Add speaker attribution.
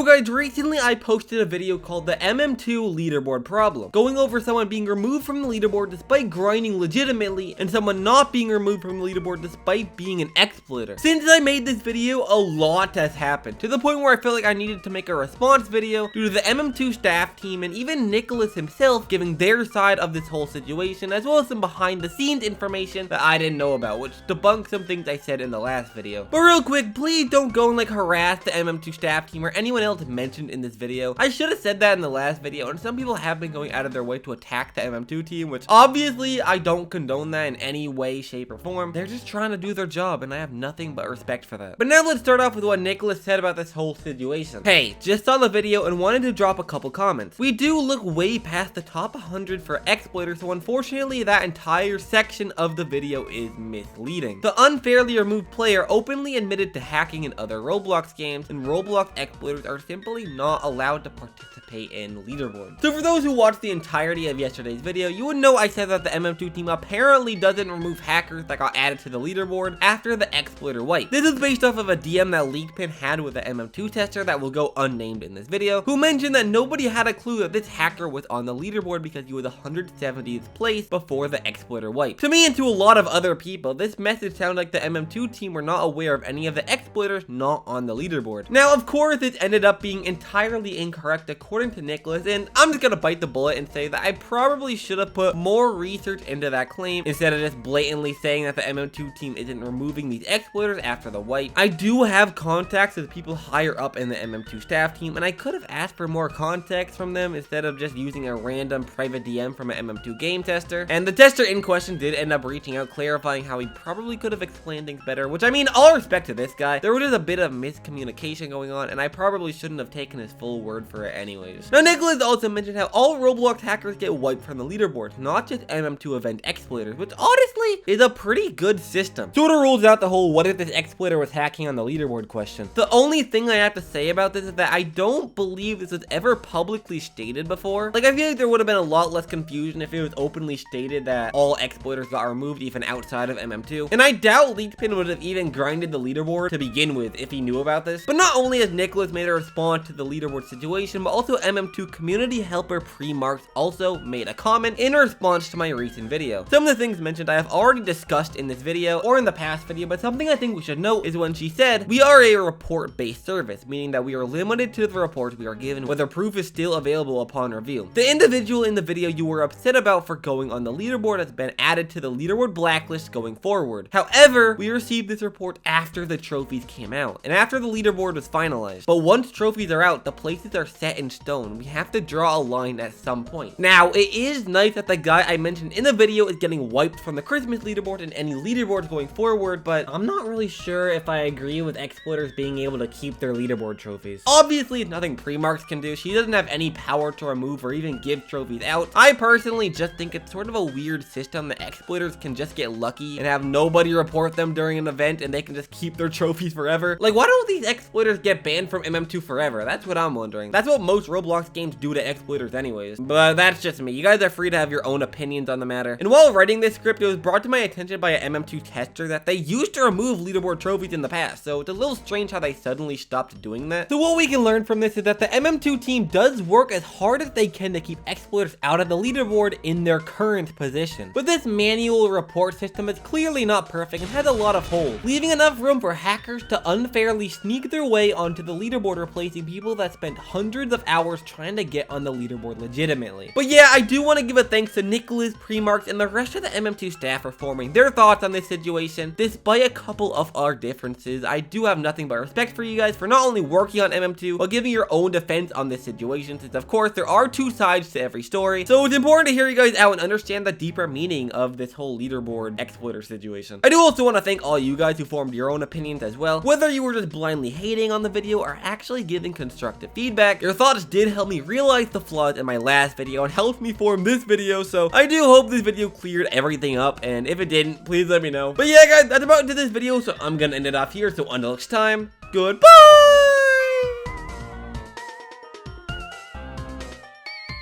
Speaker 1: guys, recently I posted a video called the MM2 Leaderboard Problem, going over someone being removed from the leaderboard despite grinding legitimately, and someone not being removed from the leaderboard despite being an exploiter. Since I made this video, a lot has happened, to the point where I feel like I needed to make a response video due to the MM2 staff team and even Nikilis himself giving their side of this whole situation, as well as some behind the scenes information that I didn't know about, which debunks some things I said in the last video. But real quick, please don't go and harass the MM2 staff team or anyone else mentioned in this video. I should have said that in the last video, and some people have been going out of their way to attack the MM2 team, which obviously I don't condone that in any way, shape, or form. They're just trying to do their job, and I have nothing but respect for that. But now let's start off with what Nikilis said about this whole situation. Hey, just saw the video and wanted to drop a couple comments. We do look way past the top 100 for exploiters, so unfortunately that entire section of the video is misleading. The unfairly removed player openly admitted to hacking in other Roblox games, and Roblox exploiters are simply not allowed to participate in leaderboards. So for those who watched the entirety of yesterday's video, you would know I said that the MM2 team apparently doesn't remove hackers that got added to the leaderboard after the exploiter wipe. This is based off of a DM that LeakedPin had with the MM2 tester that will go unnamed in this video, who mentioned that nobody had a clue that this hacker was on the leaderboard because he was 170th place before the exploiter wipe. To me and to a lot of other people, this message sounded like the MM2 team were not aware of any of the exploiters not on the leaderboard. Now, of course, it ended up being entirely incorrect according to Nikilis, and I'm just gonna bite the bullet and say that I probably should have put more research into that claim instead of just blatantly saying that the MM2 team isn't removing these exploiters after the wipe. I do have contacts with people higher up in the MM2 staff team, and I could have asked for more context from them instead of just using a random private DM from an MM2 game tester. And the tester in question did end up reaching out, clarifying how he probably could have explained things better, which, I mean, all respect to this guy. There was just a bit of miscommunication going on, and I probably shouldn't have taken his full word for it anyways. Now, Nikilis also mentioned how all Roblox hackers get wiped from the leaderboard, not just MM2 event exploiters, which honestly is a pretty good system. Sort of rules out the whole what if this exploiter was hacking on the leaderboard question. The only thing I have to say about this is that I don't believe this was ever publicly stated before. I feel like there would have been a lot less confusion if it was openly stated that all exploiters got removed even outside of MM2. And I doubt LeakedPin would have even grinded the leaderboard to begin with if he knew about this. But not only has Nikilis made a response to the leaderboard situation, but also MM2 community helper PreMarks also made a comment in response to my recent video. Some of the things mentioned I have already discussed in this video or in the past video, but something I think we should note is when she said, we are a report-based service, meaning that we are limited to the reports we are given, whether proof is still available upon review. The individual in the video you were upset about for going on the leaderboard has been added to the leaderboard blacklist going forward. However, we received this report after the trophies came out and after the leaderboard was finalized. But once trophies are out, the places are set in stone. We have to draw a line at some point. Now, it is nice that the guy I mentioned in the video is getting wiped from the Christmas leaderboard and any leaderboards going forward, but I'm not really sure if I agree with exploiters being able to keep their leaderboard trophies. Obviously, it's nothing PreMarks can do. She doesn't have any power to remove or even give trophies out. I personally just think it's sort of a weird system that exploiters can just get lucky and have nobody report them during an event and they can just keep their trophies forever. Why don't these exploiters get banned from MM2 forever? That's what I'm wondering. That's what most Roblox games do to exploiters anyways. But that's just me. You guys are free to have your own opinions on the matter. And while writing this script, it was brought to my attention by an MM2 tester that they used to remove leaderboard trophies in the past, so it's a little strange how they suddenly stopped doing that. So what we can learn from this is that the MM2 team does work as hard as they can to keep exploiters out of the leaderboard in their current position. But this manual report system is clearly not perfect and has a lot of holes, leaving enough room for hackers to unfairly sneak their way onto the leaderboard, replacing people that spent hundreds of hours trying to get on the leaderboard legitimately. But yeah, I do want to give a thanks to Nikilis, PreMarks, and the rest of the MM2 staff for forming their thoughts on this situation. Despite a couple of our differences, I do have nothing but respect for you guys for not only working on MM2, but giving your own defense on this situation, since of course there are two sides to every story. So it's important to hear you guys out and understand the deeper meaning of this whole leaderboard exploiter situation. I do also want to thank all you guys who formed your own opinions as well. Whether you were just blindly hating on the video or actually giving constructive feedback, your thoughts did help me realize the flaws in my last video and helped me form this video, so I do hope this video cleared everything up, and if it didn't, please let me know. But yeah guys, that's about it to this video, so I'm gonna end it off here, so until next time, goodbye!